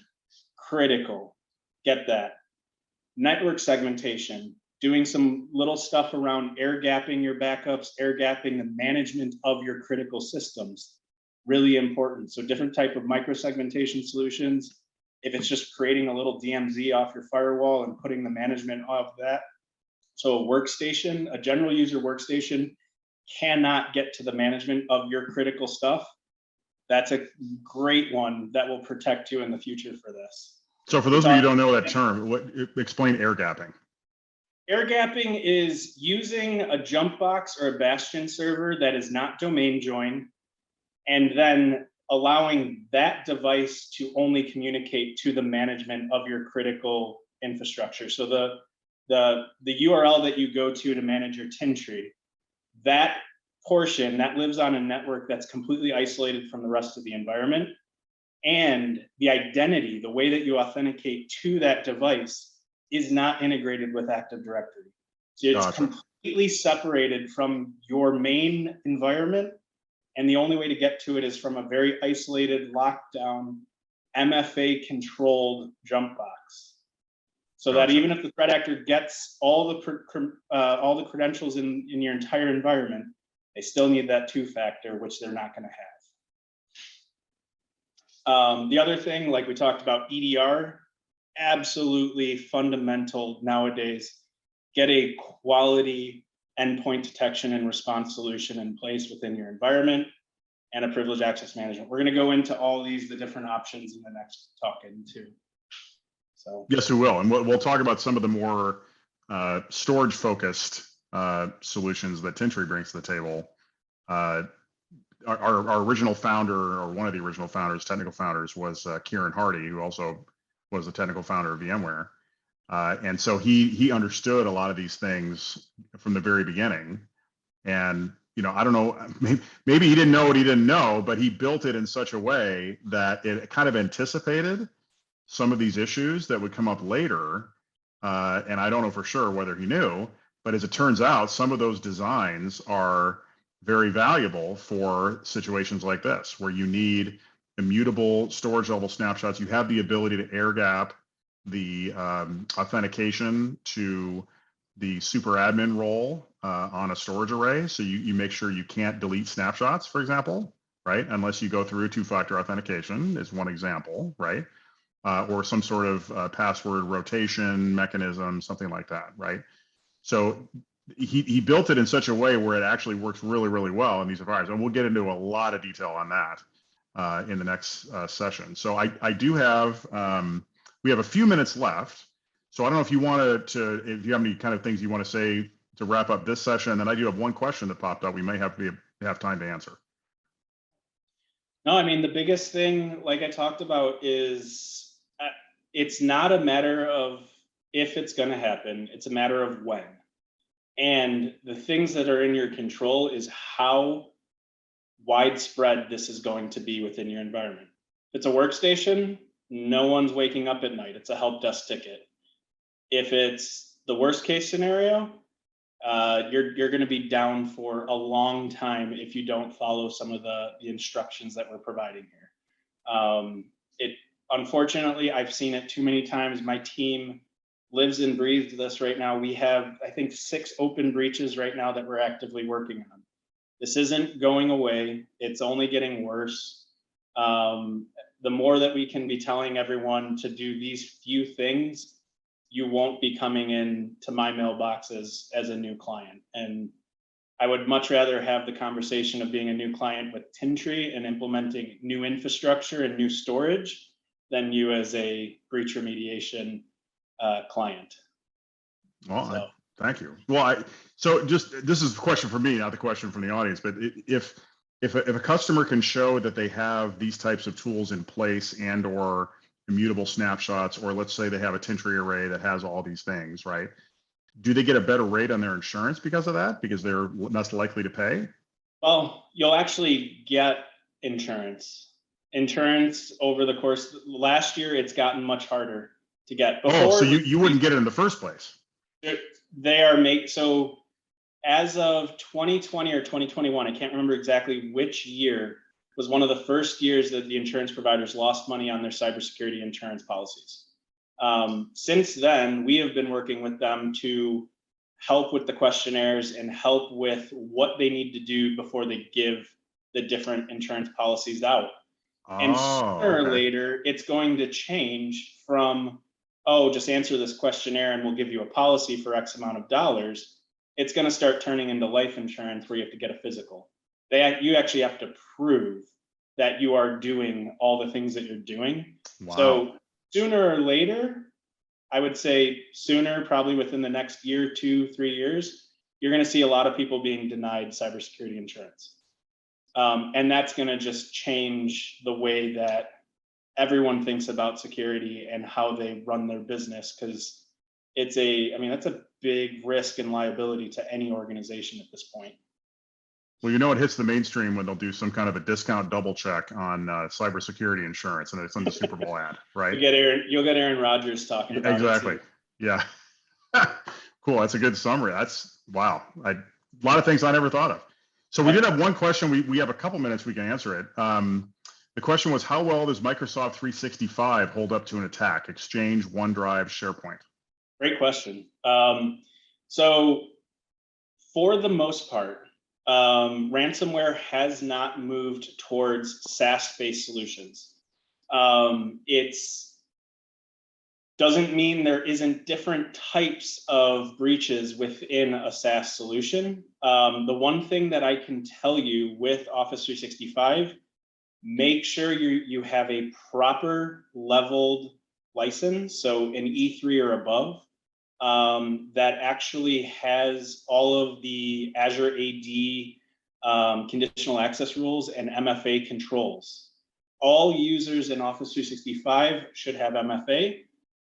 Critical, get that. Network segmentation, doing some little stuff around air gapping your backups, air gapping the management of your critical systems, really important. So different type of micro-segmentation solutions. If it's just creating a little DMZ off your firewall and putting the management of that. So a workstation, a general user workstation cannot get to the management of your critical stuff. That's a great one that will protect you in the future for this. So for those of you who don't know that term, explain air gapping. Air gapping is using a jump box or a bastion server that is not domain joined, and then allowing that device to only communicate to the management of your critical infrastructure. So the URL that you go to manage your Tintri, that portion that lives on a network that's completely isolated from the rest of the environment, and the identity, the way that you authenticate to that device is not integrated with Active Directory. So it's completely separated from your main environment. And the only way to get to it is from a very isolated, lockdown, MFA controlled jump box. So that even if the threat actor gets all the credentials in your entire environment, they still need that two-factor, which they're not going to have. The other thing, like we talked about, EDR, absolutely fundamental nowadays. Get a quality endpoint detection and response solution in place within your environment, and a privileged access management. We're going to go into all the different options in the next talk too. So yes, we will, and we'll talk about some of the more storage focused solutions that Tintri brings to the table. Our original founder, or one of the original founders, technical founders, was Kieran Hardy, who also was the technical founder of VMware. And so he understood a lot of these things from the very beginning. And, I don't know, maybe he didn't know what he didn't know, but he built it in such a way that it kind of anticipated some of these issues that would come up later. And I don't know for sure whether he knew, but as it turns out, some of those designs are very valuable for situations like this, where you need immutable storage level snapshots. You have the ability to air gap the authentication to the super admin role on a storage array. So you make sure you can't delete snapshots, for example, right? Unless you go through two-factor authentication is one example, right? Or some sort of password rotation mechanism, something like that, right? So he built it in such a way where it actually works really, really well in these environments. And we'll get into a lot of detail on that in the next session. So I do have, we have a few minutes left. So I don't know if you want to, if you have any kind of things you want to say to wrap up this session. And then I do have one question that popped up we may have time to answer. No, I mean, the biggest thing, like I talked about, is it's not a matter of if it's going to happen. It's a matter of when. And the things that are in your control is how widespread this is going to be within your environment. If it's a workstation, no one's waking up at night. It's a help desk ticket. If it's the worst case scenario, you're going to be down for a long time if you don't follow some of the instructions that we're providing here. Unfortunately, I've seen it too many times. My team lives and breathes this right now. We have, I think, 6 open breaches right now that we're actively working on. This isn't going away. It's only getting worse. The more that we can be telling everyone to do these few things, you won't be coming in to my mailbox as a new client. And I would much rather have the conversation of being a new client with Tintri and implementing new infrastructure and new storage than you as a breach remediation client. Well, thank you. Well, so just, this is a question for me, not the question from the audience, but if a customer can show that they have these types of tools in place and or immutable snapshots, or let's say they have a Tintri array that has all these things, right? Do they get a better rate on their insurance because of that? Because they're less likely to pay? Well, you'll actually get insurance. Insurance over the course, last year, it's gotten much harder to get. Before, so you wouldn't get it in the first place. They are so as of 2020 or 2021, I can't remember exactly which year, was one of the first years that the insurance providers lost money on their cybersecurity insurance policies. Since then, we have been working with them to help with the questionnaires and help with what they need to do before they give the different insurance policies out. And sooner or later, it's going to change from, oh, just answer this questionnaire and we'll give you a policy for X amount of dollars. It's going to start turning into life insurance where you have to get a physical. You actually have to prove that you are doing all the things that you're doing. Wow. So sooner or later, I would say sooner, probably within the next year, 2, 3 years, you're going to see a lot of people being denied cybersecurity insurance. And that's going to just change the way that everyone thinks about security and how they run their business, because that's a big risk and liability to any organization at this point. Well, it hits the mainstream when they'll do some kind of a discount double check on cybersecurity insurance, and it's on the Super Bowl ad, right? You'll get Aaron Rodgers talking about exactly. It. Yeah. Cool. That's a good summary. That's wow. A lot of things I never thought of. So we did have one question. We have a couple minutes we can answer it. The question was, how well does Microsoft 365 hold up to an attack? Exchange, OneDrive, SharePoint. Great question. So for the most part, ransomware has not moved towards SaaS-based solutions. It's doesn't mean there isn't different types of breaches within a SaaS solution. The one thing that I can tell you with Office 365, make sure you have a proper leveled license, so an E3 or above, that actually has all of the Azure AD conditional access rules and MFA controls. All users in Office 365 should have MFA.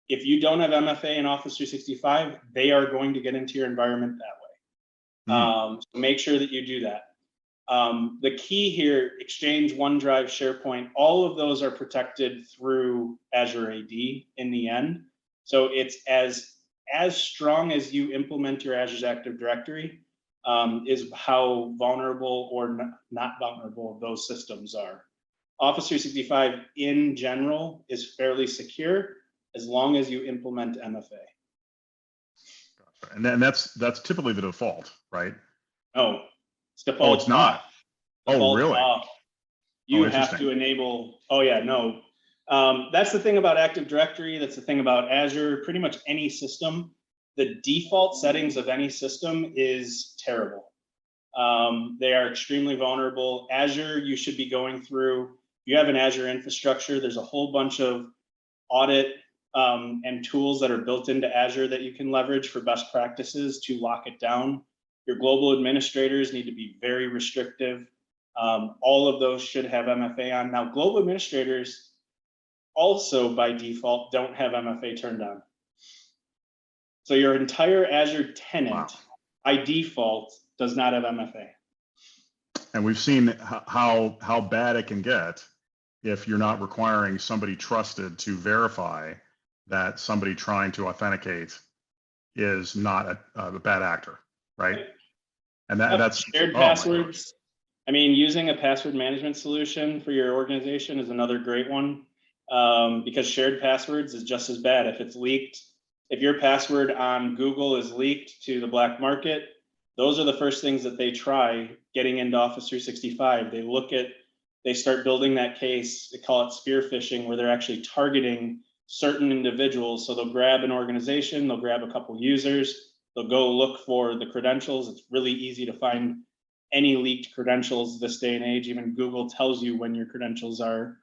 If you don't have MFA in Office 365, they are going to get into your environment that way. So make sure that you do that. The key here, Exchange, OneDrive, SharePoint, all of those are protected through Azure AD in the end. So it's as strong as you implement your Azure's Active Directory is how vulnerable or not vulnerable those systems are. Office 365 in general is fairly secure as long as you implement MFA. And then that's typically the default, right? No, it's default. Oh, it's not. Oh, really? You have to enable. Oh, yeah, no. That's the thing about Active Directory. That's the thing about Azure. Pretty much any system, the default settings of any system is terrible. They are extremely vulnerable. Azure, you should be going through. You have an Azure infrastructure. There's a whole bunch of audit and tools that are built into Azure that you can leverage for best practices to lock it down. Your global administrators need to be very restrictive. All of those should have MFA on. Now, global administrators also by default don't have MFA turned on. So your entire Azure tenant by default does not have MFA. And we've seen how bad it can get if you're not requiring somebody trusted to verify that somebody trying to authenticate is not a bad actor, right? And that's shared passwords. I mean, using a password management solution for your organization is another great one, because shared passwords is just as bad. If it's leaked, if your password on Google is leaked to the black market, those are the first things that they try getting into Office 365. They start building that case. They call it spear phishing, where they're actually targeting certain individuals. So they'll grab an organization, they'll grab a couple users, they'll go look for the credentials. It's really easy to find any leaked credentials this day and age. Even Google tells you when your credentials are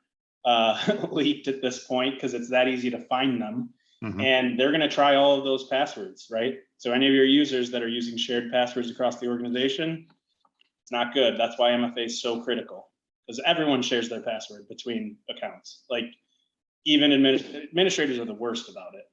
leaked at this point, because it's that easy to find them. And they're going to try all of those passwords, right? So any of your users that are using shared passwords across the organization, it's not good. That's why MFA is so critical, because everyone shares their password between accounts. Like, even administrators are the worst about it.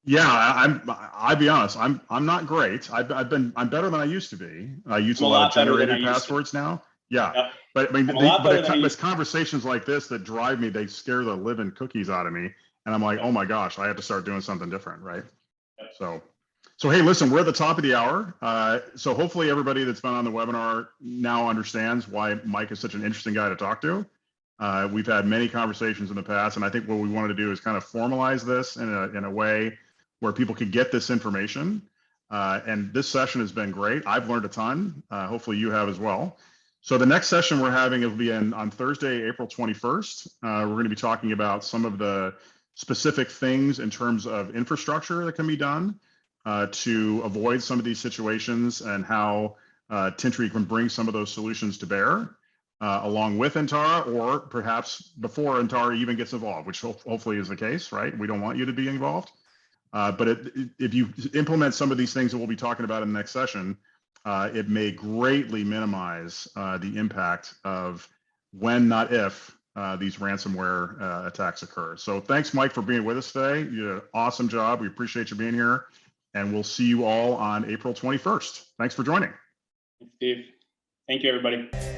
Yeah, I'll be honest. I'm not great. I'm better than I used to be. I use a lot of generated passwords now. Yeah, yep. but I mean, it's conversations like this that drive me. They scare the living cookies out of me, and I'm like, oh my gosh, I have to start doing something different, right? Yep. So hey, listen, we're at the top of the hour. So hopefully everybody that's been on the webinar now understands why Mike is such an interesting guy to talk to. We've had many conversations in the past, and I think what we wanted to do is kind of formalize this in a way where people could get this information. And this session has been great. I've learned a ton. Hopefully you have as well. So the next session we're having will be on Thursday, April 21st. We're going to be talking about some of the specific things in terms of infrastructure that can be done to avoid some of these situations, and how Tintri can bring some of those solutions to bear along with Entara, or perhaps before Entara even gets involved, which hopefully is the case, right? We don't want you to be involved. But if you implement some of these things that we'll be talking about in the next session, it may greatly minimize the impact of when, not if, these ransomware attacks occur. So thanks, Mike, for being with us today. You did an awesome job. We appreciate you being here, and we'll see you all on April 21st. Thanks for joining. Thanks, Steve. Thank you, everybody.